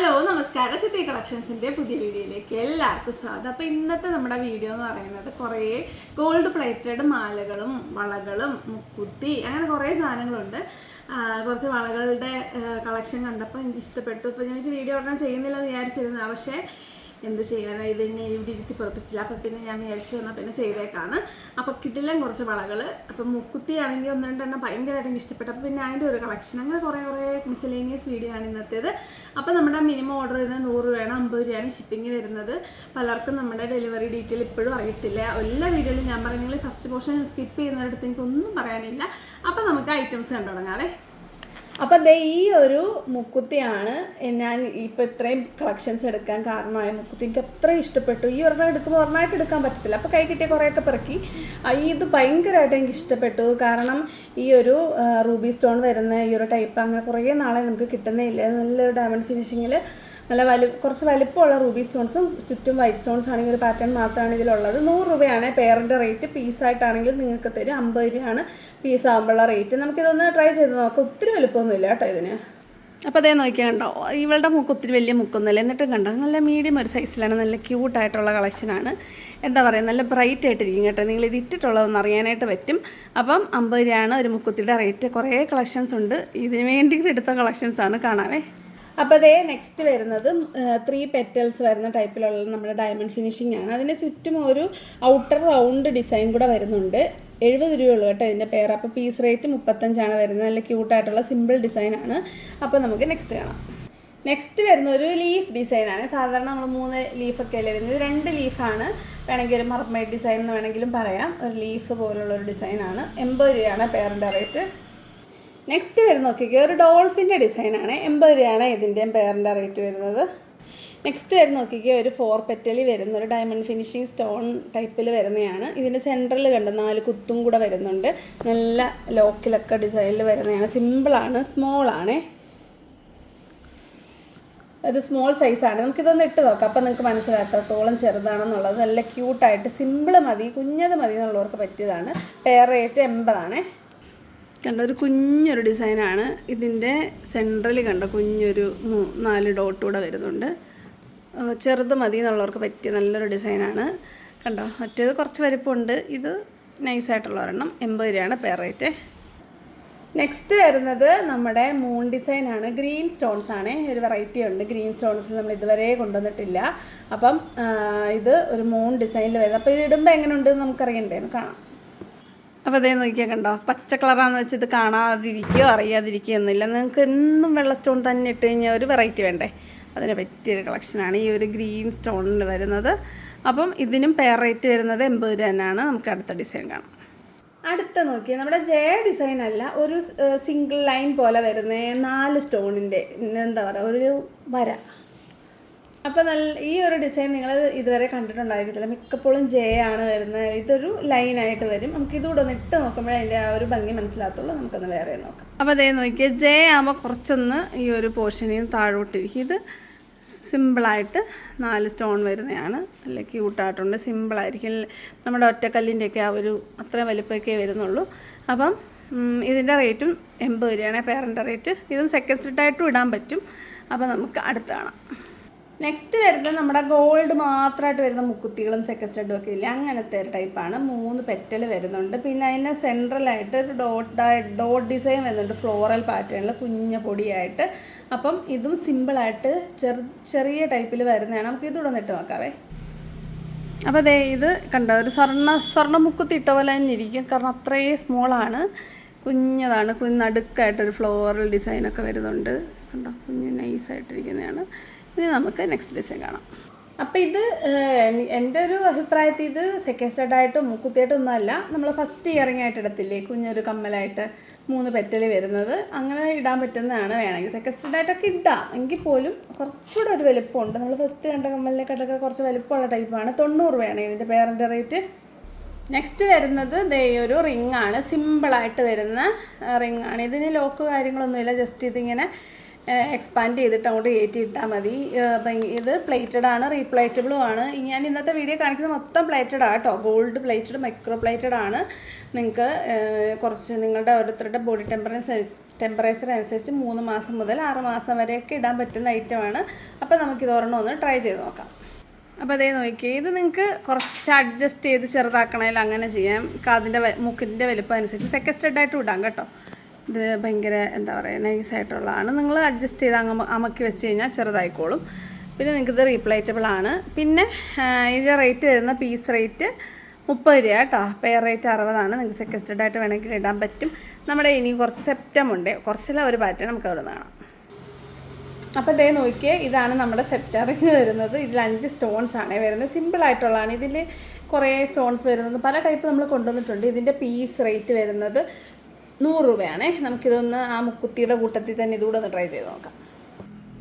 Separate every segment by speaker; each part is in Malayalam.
Speaker 1: ഹലോ നമസ്കാരം. സിറ്റി കളക്ഷൻസിൻ്റെ പുതിയ വീഡിയോയിലേക്ക് എല്ലാവർക്കും സ്വാഗതം. അപ്പോൾ ഇന്നത്തെ നമ്മുടെ വീഡിയോ എന്ന് പറയുന്നത് കുറേ ഗോൾഡ് പ്ലേറ്റഡ് മാലകളും വളകളും മുക്കുത്തി അങ്ങനെ കുറേ സാധനങ്ങളുണ്ട്. കുറച്ച് വളകളുടെ കളക്ഷൻ കണ്ടപ്പോൾ എനിക്ക് ഇഷ്ടപ്പെട്ടു. ഇപ്പോൾ ഞാൻ വീഡിയോ ഉടനെ ചെയ്യുന്നില്ലെന്ന് വിചാരിച്ചിരുന്നത്, പക്ഷേ എന്ത് ചെയ്യാനാണ്, ഇതിനെ ഇവിടെ ഇരുത്തി പുറപ്പിച്ചില്ല. അപ്പം പിന്നെ ഞാൻ വിചാരിച്ചു തന്നാൽ പിന്നെ ചെയ്തേക്കാണ്. അപ്പോൾ കിട്ടില്ല കുറച്ച് വളകൾ. അപ്പം മുക്കുത്തി ആണെങ്കിൽ ഒന്ന് രണ്ടെണ്ണം ഭയങ്കരമായിട്ട് എനിക്ക് ഇഷ്ടപ്പെട്ടു. അപ്പോൾ പിന്നെ അതിൻ്റെ ഒരു കളക്ഷൻ അങ്ങനെ കുറേ മിസലേനിയസ് വീഡിയോ ആണ് ഇന്നത്തേത്. അപ്പോൾ നമ്മുടെ മിനിമം ഓർഡർ ചെയ്യുന്നത് 100 രൂപയാണ്, 50 രൂപയാണ് ഷിപ്പിംഗ് വരുന്നത്. പലർക്കും നമ്മുടെ ഡെലിവറി ഡീറ്റെയിൽ ഇപ്പോഴും അറിയത്തില്ല. എല്ലാ വീഡിയോയിലും ഞാൻ പറയും നിങ്ങൾ ഫസ്റ്റ് പോർഷൻ സ്കിപ്പ് ചെയ്യുന്നിടത്ത് എനിക്കൊന്നും പറയാനില്ല. അപ്പോൾ നമുക്ക് ഐറ്റംസ് കണ്ടു തുടങ്ങാവേ. അപ്പം ദേ ഈ ഒരു മുക്കുത്തിയാണ് ഞാൻ ഇപ്പോൾ ഇത്രയും കളക്ഷൻസ് എടുക്കാൻ കാരണമായ. മുക്കുത്തി എനിക്ക് അത്രയും ഇഷ്ടപ്പെട്ടു. ഈ ഒരെണ്ണം എടുക്കുമ്പോൾ ഒരെണ്ണമായിട്ട് എടുക്കാൻ പറ്റത്തില്ല. അപ്പോൾ കൈ കിട്ടിയ കുറേയൊക്കെ പിറക്കി. ഇത് ഭയങ്കരമായിട്ട് എനിക്ക് ഇഷ്ടപ്പെട്ടു. കാരണം ഈ ഒരു റൂബി സ്റ്റോൺ വരുന്ന ഈ ഒരു ടൈപ്പ് അങ്ങനെ കുറേ നാളെ നമുക്ക് കിട്ടുന്നേ ഇല്ല. നല്ലൊരു ഡയമണ്ട് ഫിനിഷിങ്ങിൽ നല്ല കുറച്ച് വലിപ്പമുള്ള റൂബി സ്റ്റോൺസും ചുറ്റും വൈറ്റ് സ്റ്റോൺസ് ആണെങ്കിൽ ഒരു പാറ്റേൺ മാത്രമാണ് ഇതിലുള്ളത്. 100 രൂപയാണ് പെയറിൻ്റെ റേറ്റ്. പീസായിട്ടാണെങ്കിൽ നിങ്ങൾക്ക് തരും. 50 രൂപയാണ് പീസ് ആകുമ്പോഴുള്ള റേറ്റ്. നമുക്കിതൊന്ന് ട്രൈ ചെയ്ത് നോക്കാം. ഒത്തിരി വലുപ്പമൊന്നുമില്ല കേട്ടോ ഇതിന്. അപ്പോൾ അതേ നോക്കിയാൽ കണ്ടോ, ഇവളുടെ മുക്ക് ഒത്തിരി വലിയ മുക്കൊന്നുമില്ല. എന്നിട്ടും കണ്ടോ നല്ല മീഡിയം ഒരു സൈസിലാണ്. നല്ല ക്യൂട്ടായിട്ടുള്ള കളക്ഷനാണ്. എന്താ പറയുക, നല്ല ബ്രൈറ്റ് ആയിട്ടിരിക്കും കേട്ടോ. നിങ്ങൾ ഇത് ഇട്ടിട്ടുള്ളതെന്ന് അറിയാനായിട്ട് പറ്റും. അപ്പം 50 രൂപയാണ് ഒരു മുക്കുത്തിയുടെ റേറ്റ്. കുറേ കളക്ഷൻസ് ഉണ്ട്. ഇതിന് വേണ്ടി എടുത്ത കളക്ഷൻസാണ്, കാണാവേ. അപ്പോൾ അതേ നെക്സ്റ്റ് വരുന്നത് 3 പെറ്റൽസ് വരുന്ന ടൈപ്പിലുള്ള നമ്മുടെ ഡയമണ്ട് ഫിനിഷിംഗ് ആണ്. അതിന് ചുറ്റും ഒരു ഔട്ടർ റൗണ്ട് ഡിസൈൻ കൂടെ വരുന്നുണ്ട്. 70 രൂപയുള്ളൂ കേട്ടോ ഇതിൻ്റെ പേര്. അപ്പോൾ പീസ് റേറ്റ് 35 വരുന്നത്. നല്ല ക്യൂട്ടായിട്ടുള്ള സിമ്പിൾ ഡിസൈനാണ്. അപ്പോൾ നമുക്ക് നെക്സ്റ്റ് കാണാം. നെക്സ്റ്റ് വരുന്ന ഒരു ലീഫ് ഡിസൈനാണ്. സാധാരണ നമ്മൾ 3 ലീഫൊക്കെ അല്ലേ വരുന്നത്. 2 ലീഫാണ്. വേണമെങ്കിൽ ഒരു മർമൈഡ് ഡിസൈൻ എന്ന് വേണമെങ്കിലും പറയാം. ഒരു ലീഫ് പോലുള്ളൊരു ഡിസൈനാണ്. 80 രൂപയാണ് പേരിൻ്റെ റേറ്റ്. നെക്സ്റ്റ് വരുന്ന നോക്കിക്കുക, ഒരു ഡോൾഫിൻ്റെ ഡിസൈനാണ്. 80 രൂപയാണ് ഇതിൻ്റെയും പേരിൻ്റെ റേറ്റ് വരുന്നത്. നെക്സ്റ്റ് വരുന്ന നോക്കിക്കുക, ഒരു 4 പെറ്റലി വരുന്ന ഒരു ഡയമണ്ട് ഫിനിഷിങ് സ്റ്റോൺ ടൈപ്പിൽ വരുന്നതാണ്. ഇതിൻ്റെ സെൻറ്ററിൽ കണ്ട് 4 കുത്തും കൂടെ വരുന്നുണ്ട്. നല്ല ലോക്കിലൊക്കെ ഡിസൈനിൽ വരുന്നതാണ്. സിമ്പിളാണ്, സ്മോളാണ്, ഒരു സ്മോൾ സൈസാണ്. നമുക്കിതൊന്ന് ഇട്ട് നോക്കാം. അപ്പം നിങ്ങൾക്ക് മനസ്സിലാകത്തോളം ചെറുതാണെന്നുള്ളത്. നല്ല ക്യൂട്ടായിട്ട് സിമ്പിൾ മതി, കുഞ്ഞത് മതി എന്നുള്ളവർക്ക് പറ്റിയതാണ്. Pair rate 80. കണ്ട ഒരു കുഞ്ഞൊരു ഡിസൈനാണ്. ഇതിൻ്റെ സെൻട്രൽ കണ്ട കുഞ്ഞൊരു 4 ഡോട്ട് കൂടെ വരുന്നുണ്ട്. ചെറുത് മതി എന്നുള്ളവർക്ക് പറ്റിയ നല്ലൊരു ഡിസൈനാണ്. കണ്ടോ, മറ്റേത് കുറച്ച് വലിപ്പമുണ്ട്. ഇത് നൈസായിട്ടുള്ള ഒരെണ്ണം. 80 രൂപയാണ് പെയർ റേറ്റ്. നെക്സ്റ്റ് വരുന്നത് നമ്മുടെ മൂൺ ഡിസൈനാണ്. ഗ്രീൻ സ്റ്റോൺസ് ആണ്. ഒരു വെറൈറ്റി ഉണ്ട് ഗ്രീൻ സ്റ്റോൺസിൽ, നമ്മൾ ഇതുവരെ കൊണ്ടുവന്നിട്ടില്ല. അപ്പം ഇത് ഒരു മൂൺ ഡിസൈനിൽ വരുന്നത്. അപ്പോൾ ഇത് ഇടുമ്പോൾ എങ്ങനെ ഉണ്ടെന്ന് നമുക്കറിയണ്ടേന്ന് കാണാം. അപ്പോൾ അതേ നോക്കിയാൽ കണ്ടോ, പച്ച കളറാണെന്ന് വെച്ച് ഇത് കാണാതിരിക്കുകയോ അറിയാതിരിക്കുകയോ ഒന്നുമില്ല. നിങ്ങൾക്ക് എന്നും വെള്ള സ്റ്റോൺ തന്നെ ഇട്ട് കഴിഞ്ഞാൽ ഒരു വെറൈറ്റി വേണ്ടേ, അതിന് പറ്റിയൊരു കളക്ഷനാണ് ഈ ഒരു ഗ്രീൻ സ്റ്റോണിൽ വരുന്നത്. അപ്പം ഇതിനും പെയർ റേറ്റ് വരുന്നത് 80 രൂപ തന്നെയാണ്. നമുക്ക് അടുത്ത ഡിസൈൻ കാണാം. അടുത്ത നോക്കിയാൽ നമ്മുടെ ഡിസൈൻ അല്ല, ഒരു സിംഗിൾ ലൈൻ പോലെ വരുന്ന 4 സ്റ്റോണിൻ്റെ എന്താ പറയുക, ഒരു വര. അപ്പോൾ ഈ ഒരു ഡിസൈൻ നിങ്ങൾ ഇതുവരെ കണ്ടിട്ടുണ്ടായിരിക്കത്തില്ല. മിക്കപ്പോഴും ആണ് വരുന്നത്. ഇതൊരു ലൈനായിട്ട് വരും. നമുക്കിതുകൂടെ ഒന്ന് ഇട്ട് നോക്കുമ്പോഴേ അതിൻ്റെ ആ ഒരു ഭംഗി മനസ്സിലാകത്തുള്ളൂ. നമുക്കൊന്ന് വേറെ നോക്കാം. അപ്പോൾ അതേ നോക്കിയാൽ ആകുമ്പോൾ കുറച്ചൊന്ന് ഈ ഒരു പോർഷനിൽ നിന്ന് താഴോട്ടിരിക്കും. ഇത് സിമ്പിളായിട്ട് 4 സ്റ്റോൺ വരുന്നതാണ്. നല്ല ക്യൂട്ടായിട്ടുണ്ട്, സിമ്പിളായിരിക്കും. നമ്മുടെ ഒറ്റക്കല്ലിൻ്റെയൊക്കെ ആ ഒരു അത്ര വലിപ്പമൊക്കെ വരുന്നുള്ളൂ. അപ്പം ഇതിൻ്റെ റേറ്റും 80 രൂപയാണ് പേരൻ്റെ റേറ്റ്. ഇതും സെക്കൻഡ് സെറ്റായിട്ടും ഇടാൻ പറ്റും. അപ്പോൾ നമുക്ക് അടുത്ത് കാണാം. നെക്സ്റ്റ് വരുന്നത് നമ്മുടെ ഗോൾഡ് മാത്രമായിട്ട് വരുന്ന മുക്കുത്തികളും സെക്കൻഡ് സ്റ്റഡും ഒക്കെ ഇല്ല, അങ്ങനത്തെ ഒരു ടൈപ്പാണ്. 3 പെറ്റൽ വരുന്നുണ്ട്. പിന്നെ അതിൻ്റെ സെൻട്രലായിട്ട് ഒരു ഡോട്ട് ഡിസൈൻ വരുന്നുണ്ട് ഫ്ലോറൽ പാറ്റേണിൽ കുഞ്ഞ പൊടിയായിട്ട്. അപ്പം ഇതും സിമ്പിളായിട്ട് ചെറിയ ടൈപ്പിൽ വരുന്നതാണ്. നമുക്ക് ഇതുകൂടെ ഒന്ന് ഇട്ട് നോക്കാവേ. അപ്പോൾ അതേ ഇത് കണ്ടോ, ഒരു സ്വർണ്ണ മുക്കുത്തി ഇട്ട പോലെ തന്നെ ഇരിക്കും. കാരണം അത്രയും സ്മോളാണ്, കുഞ്ഞതാണ്. നടുക്കായിട്ടൊരു ഫ്ലോറൽ ഡിസൈനൊക്കെ വരുന്നുണ്ട്. കണ്ടോ, കുഞ്ഞ് നൈസായിട്ടിരിക്കുന്നതാണ്. ഇനി നമുക്ക് നെക്സ്റ്റ് ഡിസൈൻ കാണാം. അപ്പോൾ ഇത് എൻ്റെ ഒരു അഭിപ്രായത്തിൽ ഇത് സെക്കൻഡ് സ്റ്റഡായിട്ടും മുക്കുത്തിയായിട്ടൊന്നും അല്ല. നമ്മൾ ഫസ്റ്റ് ഇയറിംഗ് ആയിട്ട് ഇടത്തില്ലേ, കുഞ്ഞൊരു കമ്മലായിട്ട് 3 പെറ്റൽ വരുന്നത്, അങ്ങനെ ഇടാൻ പറ്റുന്നതാണ്. വേണമെങ്കിൽ സെക്കൻഡ് സ്റ്റഡായിട്ടൊക്കെ ഇടാം. എങ്കിൽ പോലും കുറച്ചുകൂടെ ഒരു വലുപ്പമുണ്ട്. നമ്മൾ ഫസ്റ്റ് കണ്ട കമ്മലിനെക്കാട്ടൊക്കെ കുറച്ച് വലുപ്പമുള്ള ടൈപ്പാണ്. 90 രൂപയാണ് ഇതിൻ്റെ പേരൻ്റെ റേറ്റ്. നെക്സ്റ്റ് വരുന്നത് ദേ ഒരു റിങ്ങാണ്. സിമ്പിളായിട്ട് വരുന്ന റിങ്ങാണ്. ഇതിന് ലോക്ക് കാര്യങ്ങളൊന്നുമില്ല. ജസ്റ്റ് ഇതിങ്ങനെ എക്സ്പാൻഡ് ചെയ്തിട്ട് അങ്ങോട്ട് കയറ്റി ഇട്ടാൽ മതി. ഇത് പ്ലേറ്റഡ് ആണ്, റീപ്ലേറ്റബിളും ആണ്. ഞാൻ ഇന്നത്തെ വീഡിയോ കാണിക്കുന്നത് മൊത്തം പ്ലേറ്റഡ് ആണ് കേട്ടോ. ഗോൾഡ് പ്ലേറ്റഡ്, മൈക്രോ പ്ലേറ്റഡ് ആണ്. നിങ്ങൾക്ക് കുറച്ച് നിങ്ങളുടെ ഓരോരുത്തരുടെ ബോഡി ടെമ്പറേച്ചർ അനുസരിച്ച് 3 മാസം മുതൽ 6 മാസം വരെയൊക്കെ ഇടാൻ പറ്റുന്ന ഐറ്റമാണ്. അപ്പോൾ നമുക്കിത് ഒരെണ്ണം ഒന്ന് ട്രൈ ചെയ്ത് നോക്കാം. അപ്പോൾ അതേ നോക്കിയേ, ഇത് നിങ്ങൾക്ക് കുറച്ച് അഡ്ജസ്റ്റ് ചെയ്ത് ചെറുതാക്കണമെങ്കിൽ അങ്ങനെ ചെയ്യാം. അതിൻ്റെ മുക്കിൻ്റെ വലുപ്പം അനുസരിച്ച് സെക്കൻഡ് സ്റ്റഡായിട്ടും ഇടാം കേട്ടോ. ഇത് ഭയങ്കര എന്താ പറയുക നൈസായിട്ടുള്ളതാണ്. നിങ്ങൾ അഡ്ജസ്റ്റ് ചെയ്ത് അമക്കി വെച്ച് കഴിഞ്ഞാൽ ചെറുതായിക്കോളും. പിന്നെ നിങ്ങൾക്കിത് റീപ്ലേറ്റബിൾ ആണ്. പിന്നെ ഇതിൻ്റെ റേറ്റ് വരുന്ന പീസ് റേറ്റ് 30 രൂപ കേട്ടോ. പെയർ റേറ്റ് 60 നിങ്ങൾക്ക് സെക്കൻഡ് സ്റ്റഡായിട്ട് വേണമെങ്കിൽ ഇടാൻ പറ്റും. നമ്മുടെ ഇനി കുറച്ച് സെപ്റ്റം ഉണ്ട്, കുറച്ചല്ല ഒരു പാറ്റേൺ നമുക്ക് അവിടെ കാണാം. അപ്പോൾ ഇതേ നോക്കിയേ, ഇതാണ് നമ്മുടെ സെപ്റ്ററിങ് വരുന്നത്. ഇതിൽ 5 സ്റ്റോൺസ് ആണ് വരുന്നത്. സിമ്പിളായിട്ടുള്ളതാണ്. ഇതിൽ കുറേ സ്റ്റോൺസ് വരുന്നത് പല ടൈപ്പ് നമ്മൾ കൊണ്ടുവന്നിട്ടുണ്ട്. ഇതിൻ്റെ പീസ് റേറ്റ് വരുന്നത് 100 രൂപയാണേ. നമുക്കിതൊന്ന് ആ മുക്കുത്തിയുടെ കൂട്ടത്തിൽ തന്നെ ഇതുകൂടെ ഒന്ന് ട്രൈ ചെയ്ത് നോക്കാം.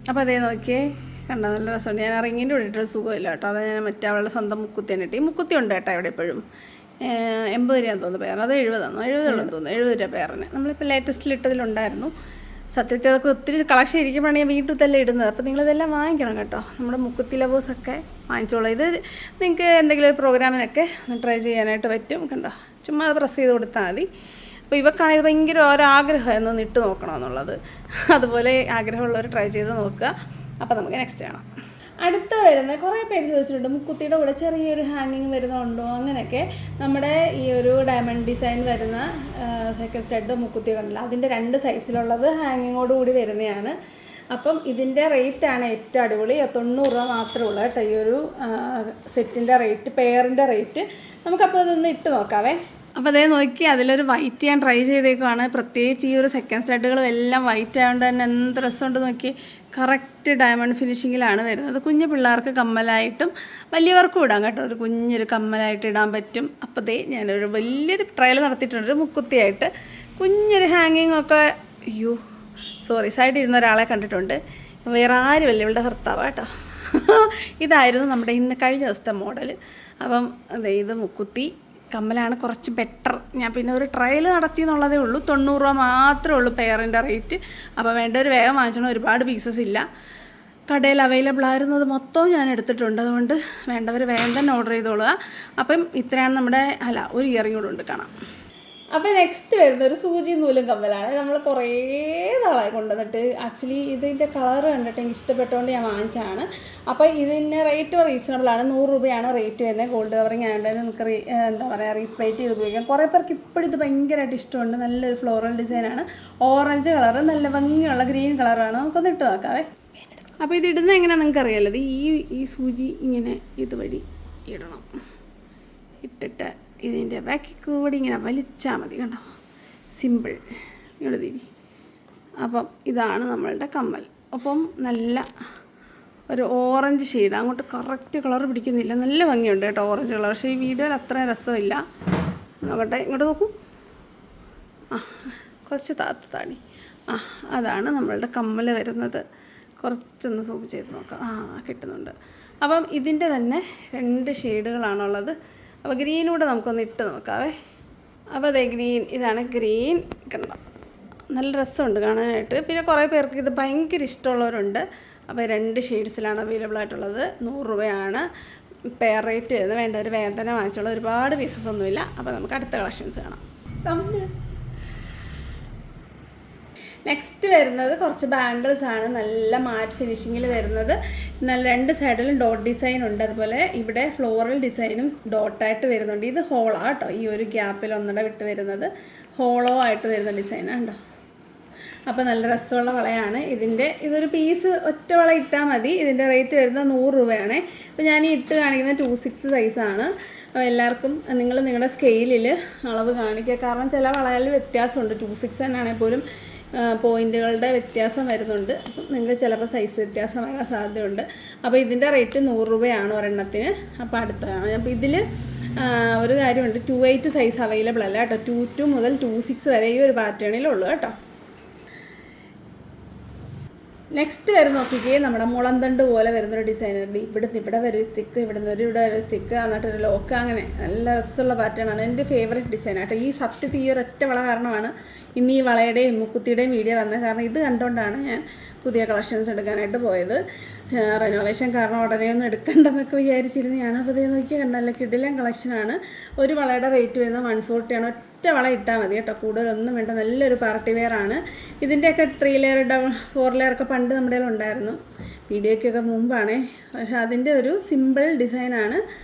Speaker 1: അപ്പോൾ അതേ നോക്കിയേ, കണ്ടോ നല്ല രസമുണ്ട്. ഞാൻ റിങ്ങിൻ്റെ കൂടെ ഇട്ടൊരു സുഖമില്ല കേട്ടോ. അത് ഞാൻ മറ്റേ അവളുടെ സ്വന്തം മുക്കുത്തി തന്നെ ഇട്ട്. ഈ മുക്കുത്തി ഉണ്ട് കേട്ടോ ഇവിടെ എപ്പോഴും. 80 രൂപയാന്ന് തോന്നുന്നു പേർ. അത് 70 ഉള്ളതെന്ന് തോന്നുന്നു. 70 രൂപ പേരിന്. നമ്മളിപ്പോൾ ലേറ്റസ്റ്റിൽ ഇട്ടതിലുണ്ടായിരുന്നു. സത്യത്തിൽ അതൊക്കെ ഒത്തിരി കളക്ഷൻ ഇരിക്കുമ്പോഴാണ് ഞാൻ വീട്ടിൽ തന്നെ ഇടുന്നത്. അപ്പോൾ നിങ്ങളിതെല്ലാം വാങ്ങിക്കണം കേട്ടോ. നമ്മുടെ മുക്കുത്തി ലവേഴ്സൊക്കെ വാങ്ങിച്ചോളൂ. ഇത് നിങ്ങൾക്ക് എന്തെങ്കിലും ഒരു പ്രോഗ്രാമിനൊക്കെ ട്രൈ ചെയ്യാനായിട്ട് പറ്റും. കണ്ടോ, ചുമ്മാ അത് പ്രസ് ചെയ്ത് കൊടുത്താൽ മതി. അപ്പോൾ ഇവക്കാണെങ്കിൽ ഭയങ്കര ഒരാഗ്രഹമായിരുന്നു ഒന്ന് ഇട്ട് നോക്കണമെന്നുള്ളത്. അതുപോലെ ആഗ്രഹമുള്ളവർ ട്രൈ ചെയ്ത് നോക്കുക. അപ്പോൾ നമുക്ക് നെക്സ്റ്റ് കാണാം. അടുത്ത വരുന്ന കുറേ പേര് ചോദിച്ചിട്ടുണ്ട് മുക്കുത്തിയുടെ കൂടെ ചെറിയൊരു ഹാങ്ങിങ് വരുന്നുണ്ടോ അങ്ങനെയൊക്കെ. നമ്മുടെ ഈ ഒരു ഡയമണ്ട് ഡിസൈൻ വരുന്ന സെക്കൻഡ് സ്റ്റഡ് മുക്കുത്തി കണ്ടില്ല, അതിൻ്റെ 2 സൈസിലുള്ളത് ഹാങ്ങിങ്ങോടുകൂടി വരുന്നതാണ്. അപ്പം ഇതിൻ്റെ റേറ്റാണ് ഏറ്റവും അടിപൊളി. 90 രൂപ മാത്രമേ ഉള്ളൂ കേട്ടോ ഈ ഒരു സെറ്റിൻ്റെ റേറ്റ്, പെയറിൻ്റെ റേറ്റ്. നമുക്കപ്പോൾ ഇതൊന്ന് ഇട്ട് നോക്കാവേ. അപ്പോൾ അതേ നോക്കി, അതിലൊരു വൈറ്റ് ഞാൻ ട്രൈ ചെയ്തേക്കുവാണ്. പ്രത്യേകിച്ച് ഈ ഒരു സെക്കൻഡ് സ്റ്റഡുകളും എല്ലാം വൈറ്റ് ആയതുകൊണ്ട് തന്നെ എന്ത് രസമുണ്ട് നോക്കി. കറക്റ്റ് ഡയമണ്ട് ഫിനിഷിങ്ങിലാണ് വരുന്നത്. കുഞ്ഞു പിള്ളേർക്ക് കമ്മലായിട്ടും വലിയവർക്കും ഇടാം കേട്ടോ. ഒരു കുഞ്ഞൊരു കമ്മലായിട്ട് ഇടാൻ പറ്റും. അപ്പോൾ ദേ ഞാനൊരു വലിയൊരു ട്രയൽ നടത്തിയിട്ടുണ്ട്. ഒരു മുക്കുത്തിയായിട്ട് കുഞ്ഞൊരു ഹാങ്ങിങ് ഒക്കെ. അയ്യോ സോറി, സൈഡിൽ ഇരുന്ന ഒരാളെ കണ്ടിട്ടുണ്ട്. വേറെ ആരുമല്ല, ഇവളുടെ ഭർത്താവ് കേട്ടോ. ഇതായിരുന്നു നമ്മുടെ കഴിഞ്ഞ ദിവസത്തെ മോഡൽ. അപ്പം അതെ, ഇത് മുക്കുത്തി കമ്മലാണ് കുറച്ച് ബെറ്റർ. ഞാൻ പിന്നെ ഒരു ട്രയൽ നടത്തി എന്നുള്ളതേ ഉള്ളൂ. 90 രൂപ മാത്രമേ ഉള്ളൂ പെയറിൻ്റെ റേറ്റ്. അപ്പോൾ വേണ്ടവർ വേഗം വാങ്ങിച്ചോണം. ഒരുപാട് പീസസ് ഇല്ല, കടയിൽ അവൈലബിൾ ആയിരുന്നത് മൊത്തവും ഞാൻ എടുത്തിട്ടുണ്ട്. അതുകൊണ്ട് വേണ്ടവർ വേഗം തന്നെ ഓർഡർ ചെയ്തോളുക. അപ്പം ഇത്രയാണ് നമ്മുടെ ഒരു ഇയറിംഗ് കൂടെ ഉണ്ട്, കാണാം. അപ്പോൾ നെക്സ്റ്റ് വരുന്ന ഒരു സൂചി നൂലും കമ്മലാണ്. നമ്മൾ കുറേ നാളായി കൊണ്ടുവന്നിട്ട്. ആക്ച്വലി ഇതിൻ്റെ കളർ കണ്ടിട്ട് എനിക്ക് ഇഷ്ടപ്പെട്ടുകൊണ്ട് ഞാൻ വാങ്ങിച്ചതാണ്. അപ്പോൾ ഇതിൻ്റെ റേറ്റ് റീസണബിളാണ്. 100 രൂപയാണ് റേറ്റ് വരുന്നത്. ഗോൾഡ് കവറിങ് ആയതുകൊണ്ട് നമുക്ക് എന്താ പറയുക റീപ്ലേറ്റ് ചെയ്ത് ഉപയോഗിക്കാം. കുറേ പേർക്ക് ഇപ്പോഴും ഇത് ഭയങ്കരമായിട്ട് ഇഷ്ടമുണ്ട്. നല്ലൊരു ഫ്ലോറൽ ഡിസൈനാണ്. ഓറഞ്ച് കളറ്, നല്ല ഭംഗിയുള്ള ഗ്രീൻ കളറാണ്. നമുക്കൊന്ന് ഇട്ട് നോക്കാവേ. അപ്പോൾ ഇത് ഇടുന്നത് എങ്ങനെയാണെന്ന് നിങ്ങൾക്ക് അറിയാമല്ലോ. ഈ സൂചി ഇങ്ങനെ ഇതുവഴി ഇടണം. ഇട്ടിട്ട് ഇതിൻ്റെ ബാക്കി കൂടി ഇങ്ങനെ വലിച്ചാൽ മതി. കണ്ടോ, സിമ്പിൾ. ഇവിടെ തിരി. അപ്പം ഇതാണ് നമ്മളുടെ കമ്മൽ. അപ്പം നല്ല ഒരു ഓറഞ്ച് ഷെയ്ഡ്, അങ്ങോട്ട് കറക്റ്റ് കളർ പിടിക്കുന്നില്ല. നല്ല ഭംഗിയുണ്ട് കേട്ടോ ഓറഞ്ച് കളർ. പക്ഷേ ഈ വീഡിയോയിൽ അത്ര രസമില്ല. നോക്കട്ടെ, ഇങ്ങോട്ട് നോക്കൂ. കുറച്ച് താടി. അതാണ് നമ്മളുടെ കമ്മൽ വരുന്നത്. കുറച്ചൊന്ന് സൂം ചെയ്ത് നോക്കാം. കിട്ടുന്നുണ്ട്. അപ്പം ഇതിൻ്റെ തന്നെ 2 ഷെയ്ഡുകളാണുള്ളത്. അപ്പോൾ ഗ്രീനൂടെ നമുക്കൊന്ന് ഇട്ട് നോക്കാവേ. അപ്പോൾ അതെ ഗ്രീൻ, ഇതാണ് ഗ്രീൻ. കണ്ടോ, നല്ല രസമുണ്ട് കാണാനായിട്ട്. പിന്നെ കുറേ പേർക്ക് ഇത് ഭയങ്കര ഇഷ്ടമുള്ളവരുണ്ട്. അപ്പോൾ 2 ഷെയ്ഡ്സിലാണ് അവൈലബിൾ ആയിട്ടുള്ളത്. 100 രൂപയാണ് പെയർ റേറ്റ് വരുന്നത്. വേണ്ടവർ വേഗം തന്നെ വാങ്ങിച്ചോളൂ. ഒരുപാട് പീസസ് ഒന്നുമില്ല. അപ്പോൾ നമുക്ക് അടുത്ത കളക്ഷൻസ് കാണാം. നെക്സ്റ്റ് വരുന്നത് കുറച്ച് ബാംഗിൾസ് ആണ്. നല്ല മാറ്റ് ഫിനിഷിങ്ങിൽ വരുന്നത്. നല്ല 2 സൈഡിലും ഡോട്ട് ഡിസൈൻ ഉണ്ട്. അതുപോലെ ഇവിടെ ഫ്ലോറൽ ഡിസൈനും ഡോട്ടായിട്ട് വരുന്നുണ്ട്. ഇത് ഹോളോ കേട്ടോ. ഈ ഒരു ഗ്യാപ്പിൽ ഒന്നുകൂടെ വിട്ട് വരുന്നത് ഹോളോ ആയിട്ട് വരുന്ന ഡിസൈനാണ് കേട്ടോ. അപ്പോൾ നല്ല രസമുള്ള വളയാണ്. ഇതൊരു പീസ് ഒറ്റ വള ഇട്ടാൽ മതി. ഇതിൻ്റെ റേറ്റ് വരുന്നത് 100 രൂപയാണ്. അപ്പോൾ ഞാൻ ഈ ഇട്ട് കാണിക്കുന്നത് 26 സൈസാണ്. അപ്പോൾ എല്ലാവർക്കും നിങ്ങളുടെ സ്കെയിലിൽ അളവ് കാണിക്കുക. കാരണം ചില വളകളിൽ വ്യത്യാസമുണ്ട്. 26 തന്നെയാണെങ്കിൽ പോലും പോയിൻറ്റുകളുടെ വ്യത്യാസം വരുന്നുണ്ട്. അപ്പം നിങ്ങൾക്ക് ചിലപ്പോൾ സൈസ് വ്യത്യാസം വരാൻ സാധ്യതയുണ്ട്. അപ്പോൾ ഇതിൻ്റെ റേറ്റ് 100 രൂപയാണ് ഒരെണ്ണത്തിന്. അപ്പോൾ അടുത്തതാണ്. അപ്പോൾ ഇതിൽ ഒരു കാര്യമുണ്ട്, 28 സൈസ് അവൈലബിൾ അല്ല കേട്ടോ. 22 മുതൽ 26 വരെ ഈ ഒരു പാറ്റേണിലുള്ളൂ കേട്ടോ. നെക്സ്റ്റ് വരുന്ന നോക്കിക്കേ, നമ്മുടെ മുളന്തണ്ട് പോലെ വരുന്നൊരു ഡിസൈനുണ്ട്. ഇവിടെ വരെ സ്റ്റിക്ക്, ഇവിടെ ഒരു സ്റ്റിക്ക്, എന്നിട്ടൊരു ലോക്ക്, അങ്ങനെ നല്ല രസമുള്ള പാറ്റേണാണ്. എൻ്റെ ഫേവറേറ്റ് ഡിസൈനാട്ടോ. ഈ സത്യത്തിൽ ഈ ഒരൊറ്റ വള കാരണമാണ് ഇന്ന് ഈ വളയുടെയും മുക്കുത്തിയുടെയും വീഡിയോ വന്നത്. കാരണം ഇത് കണ്ടുകൊണ്ടാണ് ഞാൻ പുതിയ കളക്ഷൻസ് എടുക്കാനായിട്ട് പോയത്. റെനോവേഷൻ കാരണം ഉടനെ ഒന്നും എടുക്കണ്ടെന്നൊക്കെ വിചാരിച്ചിരുന്നതാണ്. അപ്പോൾ ഇത് നോക്കിയാൽ കണ്ടല്ലോ, കിടിലൻ കളക്ഷനാണ്. ഒരു വളയുടെ റേറ്റ് വരുന്നത് 140 ആണ്. ഒറ്റ വള ഇട്ടാൽ മതി കേട്ടോ, കൂടുതലൊന്നും വേണ്ട. നല്ലൊരു പാർട്ടി വെയർ ആണ്. ഇതിൻ്റെയൊക്കെ 3 ലെയർ 4 ലെയർ ഒക്കെ പണ്ട് നമ്മുടെ ഉണ്ടായിരുന്നു, വീഡിയോയ്ക്കൊക്കെ മുമ്പാണ്. പക്ഷേ അതിൻ്റെ ഒരു സിമ്പിൾ ഡിസൈനാണ്.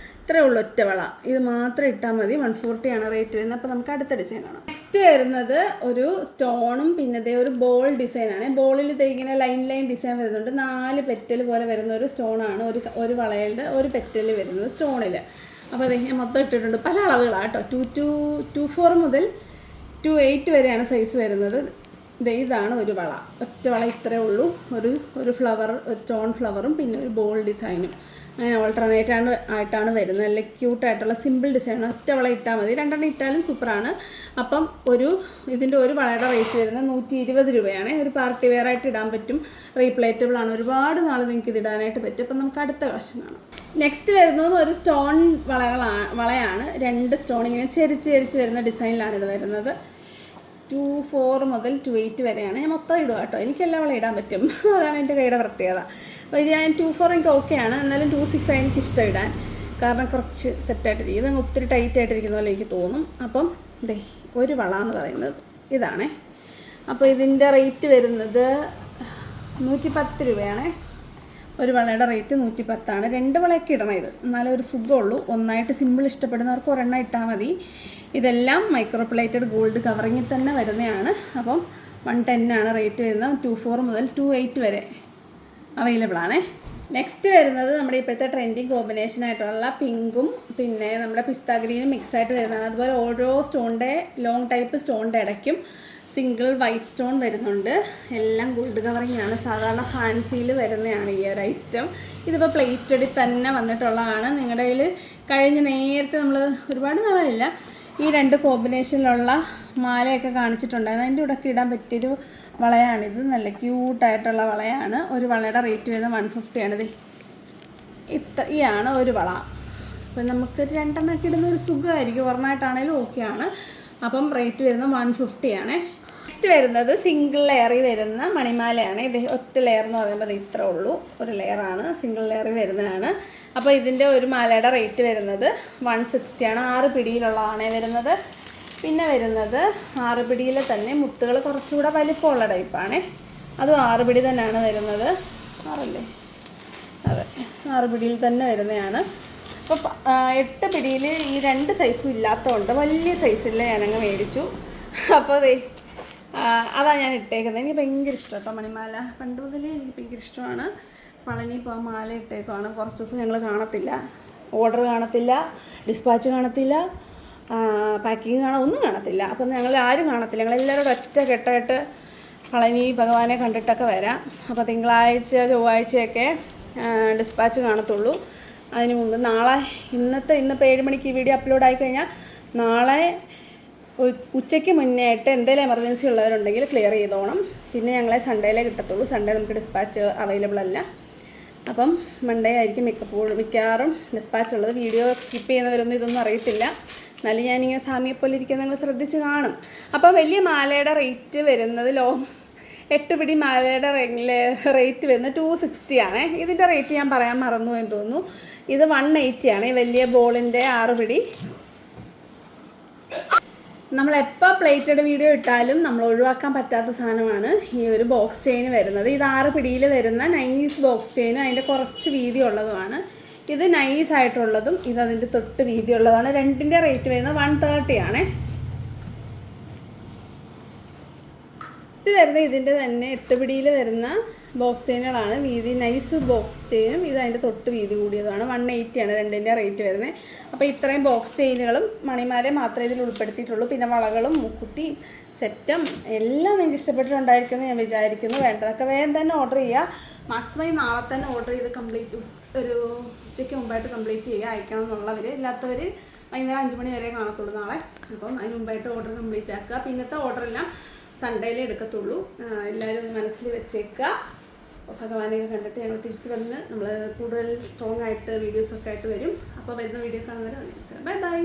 Speaker 1: ഇത്രേ ഉള്ളൂ, ഒറ്റ വള. ഇത് മാത്രം ഇട്ടാൽ മതി. 140 ആണ് റേറ്റ് വരുന്നത്. അപ്പോൾ നമുക്ക് അടുത്ത ഡിസൈൻ കാണാം. നെക്സ്റ്റ് വരുന്നത് ഒരു സ്റ്റോണും പിന്നെ ഇതേ ഒരു ബോൾ ഡിസൈനാണ്. ബോളിൽ ഇങ്ങനെ ലൈൻ ഡിസൈൻ വരുന്നുണ്ട്. 4 പെറ്റൽ പോലെ വരുന്ന ഒരു സ്റ്റോണാണ്. ഒരു വളയുടെ ഒരു പെറ്റൽ വരുന്നത് സ്റ്റോണിൽ. അപ്പോൾ അത് ഞാൻ മൊത്തം ഇട്ടിട്ടുണ്ട്. പല അളവുകളാണ് കേട്ടോ. 224 മുതൽ 28 വരെയാണ് സൈസ് വരുന്നത്. ഇതാണ് ഒരു വള. ഒറ്റ വള ഇത്രേ ഉള്ളൂ. ഒരു ഫ്ലവർ, ഒരു സ്റ്റോൺ ഫ്ലവറും പിന്നെ ഒരു ബോൾ ഡിസൈനും അങ്ങനെ ഓൾട്ടർനേറ്റ് ആയിട്ടാണ് വരുന്നത്. നല്ല ക്യൂട്ടായിട്ടുള്ള സിമ്പിൾ ഡിസൈനാണ്. ഒറ്റ വള ഇട്ടാൽ മതി. 2 ഇട്ടാലും സൂപ്പറാണ്. അപ്പം ഇതിൻ്റെ ഒരു വളയുടെ റേറ്റ് വരുന്നത് 120 രൂപയാണ്. ഒരു പാർട്ടി വെയർ ആയിട്ട് ഇടാൻ പറ്റും. റീപ്ലേറ്റബിൾ ആണ്. ഒരുപാട് നാൾ നിങ്ങൾക്ക് ഇത് ഇടാനായിട്ട് പറ്റും. അപ്പം നമുക്ക് അടുത്ത കളക്ഷൻ കാണാം. നെക്സ്റ്റ് വരുന്നത് ഒരു സ്റ്റോൺ വളയാണ്. 2 സ്റ്റോൺ ഇങ്ങനെ ചെരിച്ച് വരുന്ന ഡിസൈനിലാണ് ഇത് വരുന്നത്. 24 മുതൽ 28 വരെയാണ്. ഞാൻ മൊത്തം ഇടുക കേട്ടോ, എനിക്കെല്ലാം വള ഇടാൻ പറ്റും. അതാണ് എൻ്റെ കൈയുടെ പ്രത്യേകത. അപ്പോൾ ഇത് ഞാൻ 24 എനിക്ക് ഓക്കെയാണ്. എന്നാലും 26 എനിക്ക് ഇഷ്ടം ഇടാൻ, കാരണം കുറച്ച് സെറ്റായിട്ടിരിക്കും. ഇതങ്ങ് ഒത്തിരി ടൈറ്റ് ആയിട്ടിരിക്കുന്ന പോലെ എനിക്ക് തോന്നും. അപ്പം ഒരു വള എന്ന് പറയുന്നത് ഇതാണേ. അപ്പോൾ ഇതിൻ്റെ റേറ്റ് വരുന്നത് 110 രൂപയാണേ. ഒരു വളയുടെ റേറ്റ് 110 ആണ്. 2 വളയൊക്കെ ഇടണം ഇത്, എന്നാലേ ഒരു സുഖമുള്ളൂ. ഒന്നായിട്ട് സിമ്പിൾ ഇഷ്ടപ്പെടുന്നവർക്ക് ഒരെണ്ണം ഇട്ടാൽ മതി. ഇതെല്ലാം മൈക്രോ പ്ലേറ്റഡ് ഗോൾഡ് കവറിങ്ങിൽ തന്നെ വരുന്നതാണ്. അപ്പം 110 ആണ് റേറ്റ് വരുന്നത്. 24 മുതൽ 28 വരെ അവൈലബിൾ ആണ്. നെക്സ്റ്റ് വരുന്നത് നമ്മുടെ ഇപ്പോഴത്തെ ട്രെൻഡിങ് കോമ്പിനേഷനായിട്ടുള്ള പിങ്കും പിന്നെ നമ്മുടെ പിസ്ത ഗ്രീനും മിക്സായിട്ട് വരുന്നതാണ്. അതുപോലെ ഓരോ സ്റ്റോണിൻ്റെ ലോങ് ടൈപ്പ് സ്റ്റോണിൻ്റെ ഇടയ്ക്കും സിംഗിൾ വൈറ്റ് സ്റ്റോൺ വരുന്നുണ്ട്. എല്ലാം ഗോൾഡ് കവറിങ് ആണ്. സാധാരണ ഫാൻസിയിൽ വരുന്നതാണ് ഈ ഒരു ഐറ്റം. ഇതിപ്പോൾ പ്ലേറ്റഡിൽ തന്നെ വന്നിട്ടുള്ളതാണ്. നിങ്ങളുടെ കയ്യിൽ കഴിഞ്ഞ നേരത്തെ നമ്മൾ ഒരുപാട് നാളായില്ല ഈ 2 കോമ്പിനേഷനിലുള്ള മാലയൊക്കെ കാണിച്ചിട്ടുണ്ടായിരുന്നു. അതിൻ്റെ കൂടെ ഇടാൻ പറ്റിയൊരു വളയാണിത്. നല്ല ക്യൂട്ടായിട്ടുള്ള വളയാണ്. ഒരു വളയുടെ റേറ്റ് വരുന്നത് 150 ആണ്. ഇതാണ് ഒരു വള. അപ്പം നമുക്ക് 2 എണ്ണമൊക്കെ ഇടുന്ന ഒരു സുഖമായിരിക്കും. ഒരെണ്ണമായിട്ടാണേലും ഓക്കെയാണ്. അപ്പം റേറ്റ് വരുന്നത് 150 ആണ്. നെക്സ്റ്റ് വരുന്നത് സിംഗിൾ ലെയറിൽ വരുന്ന മണിമാലയാണ്. ഇത് ഒറ്റ ലെയർ എന്ന് പറയുമ്പോൾ അത് ഇത്രേ ഉള്ളൂ. ഒരു ലെയറാണ്, സിംഗിൾ ലെയറിൽ വരുന്നതാണ്. അപ്പോൾ ഇതിൻ്റെ ഒരു മാലയുടെ റേറ്റ് വരുന്നത് 160 ആണ്. 6 പിടിയിലുള്ളതാണ് വരുന്നത്. പിന്നെ വരുന്നത് 6 പിടിയിൽ തന്നെ മുത്തുകൾ കുറച്ചുകൂടെ വലിപ്പമുള്ള ടൈപ്പാണ്. അതും 6 പിടി തന്നെയാണ് വരുന്നത്. 6 അതെ, 6 പിടിയിൽ തന്നെ വരുന്നതാണ്. അപ്പോൾ 8 പിടിയിൽ ഈ 2 സൈസും ഇല്ലാത്തതുകൊണ്ട് വലിയ സൈസിൽ ഞാനങ്ങ് മേടിച്ചു. അപ്പോൾ അതാണ് ഞാൻ ഇട്ടേക്കുന്നത്. എനിക്ക് ഭയങ്കര ഇഷ്ടം കേട്ടോ മണിമാല. പണ്ട് മുതലേ എനിക്ക് ഭയങ്കര ഇഷ്ടമാണ്. പളനി ഇപ്പോൾ മാല ഇട്ടേക്കുവാണ്. കുറച്ച് ദിവസം ഞങ്ങൾ കാണത്തില്ല, ഓർഡർ കാണത്തില്ല, ഡിസ്പാച്ച് കാണത്തില്ല, പാക്കിങ് ഒന്നും കാണത്തില്ല. അപ്പം ഞങ്ങൾ ആരും കാണത്തില്ല. ഞങ്ങളെല്ലാവരും ഒറ്റ കെട്ടായിട്ട് പളനി ഭഗവാനെ കണ്ടിട്ടൊക്കെ വരാം. അപ്പോൾ തിങ്കളാഴ്ച ചൊവ്വാഴ്ചയൊക്കെ ഡിസ്പാച്ച് കാണത്തുള്ളൂ. അതിന് മുമ്പ് ഇന്നിപ്പോൾ 7 മണിക്ക് ഈ വീഡിയോ അപ്ലോഡ് ആയിക്കഴിഞ്ഞാൽ നാളെ ഉച്ചയ്ക്ക് മുന്നേ ആയിട്ട് എന്തെങ്കിലും എമർജൻസി ഉള്ളവരുണ്ടെങ്കിൽ ക്ലിയർ ചെയ്തോണം. പിന്നെ ഞങ്ങളെ സൺഡേയിലേ കിട്ടത്തുള്ളൂ. സൺഡേ നമുക്ക് ഡിസ്പാച്ച് അവൈലബിൾ അല്ല. അപ്പം മൺഡേ ആയിരിക്കും മിക്കവാറും ഡിസ്പാച്ച് ഉള്ളത്. വീഡിയോ സ്കിപ്പ് ചെയ്യുന്നവരൊന്നും ഇതൊന്നും അറിയത്തില്ല. എന്നാലും ഞാനിങ്ങനെ സാമിയെ പോലെ ഇരിക്കുന്ന നിങ്ങൾ ശ്രദ്ധിച്ച് കാണും. അപ്പോൾ വലിയ മാലയുടെ റേറ്റ് വരുന്നത് 8 പിടി മാലയുടെ റേറ്റ് വരുന്നത് 260 ആണ്. ഇതിൻ്റെ റേറ്റ് ഞാൻ പറയാൻ മറന്നു എന്ന് തോന്നുന്നു. ഇത് 180 ആണ്. വലിയ ബോളിൻ്റെ 6 പിടി. നമ്മളെപ്പോൾ പ്ലേറ്റഡ് വീഡിയോ ഇട്ടാലും നമ്മൾ ഒഴിവാക്കാൻ പറ്റാത്ത സാധനമാണ് ഈ ഒരു ബോക്സ് ചെയിൻ വരുന്നത്. ഇത് 6 പിടിയിൽ വരുന്ന നൈസ് ബോക്സ് ചെയിനും അതിൻ്റെ കുറച്ച് വീതി ഉള്ളതുമാണ്. ഇത് നൈസ് ആയിട്ടുള്ളതും ഇത് അതിൻ്റെ തൊട്ട് വീതി ഉള്ളതാണ്. 2ൻ്റെ റേറ്റ് വരുന്നത് 130 ആണ്. ഇത് വരുന്നത് ഇതിൻ്റെ തന്നെ 8 പിടിയിൽ വരുന്ന ബോക്സ് ചെയിനുകളാണ്. വീതി നൈസ് ബോക്സ് ചെയിനും ഇത് അതിൻ്റെ തൊട്ട് വീതി കൂടിയതാണ്. 180 ആണ് 2ൻ്റെ റേറ്റ് വരുന്നത്. അപ്പോൾ ഇത്രയും ബോക്സ് ചെയിനുകളും മണിമാല മാത്രമേ ഇതിൽ ഉൾപ്പെടുത്തിയിട്ടുള്ളൂ. പിന്നെ വളകളും മുക്കുട്ടിയും സെറ്റും എല്ലാം നിങ്ങൾക്ക് ഇഷ്ടപ്പെട്ടിട്ടുണ്ടായിരിക്കുമെന്ന് ഞാൻ വിചാരിക്കുന്നു. വേണ്ടതൊക്കെ വേഗം തന്നെ ഓർഡർ ചെയ്യുക. മാക്സിമം നാളെ തന്നെ ഓർഡർ ചെയ്ത് കംപ്ലീറ്റ് ഒരു ഉച്ചയ്ക്ക് മുമ്പായിട്ട് കംപ്ലീറ്റ് ചെയ്യുക. അയക്കണം എന്നുള്ളവർ. ഇല്ലാത്തവർ വൈകുന്നേരം 5 മണി വരെ കാണത്തുള്ളൂ നാളെ. അപ്പം അതിന് മുമ്പായിട്ട് ഓർഡർ കംപ്ലീറ്റ് ആക്കുക. പിന്നത്തെ ഓർഡറെല്ലാം സൺഡേയിലേ എടുക്കത്തുള്ളൂ. എല്ലാവരും മനസ്സിൽ വെച്ചേക്കുക. ഭഗവാനെയൊക്കെ കണ്ടിട്ട് ഞങ്ങൾ തിരിച്ച് വന്ന് നമ്മൾ കൂടുതൽ സ്ട്രോങ് ആയിട്ട് വീഡിയോസൊക്കെ ആയിട്ട് വരും. അപ്പോൾ വരുന്ന വീഡിയോ കാണുന്നവരെ ബൈ ബൈ.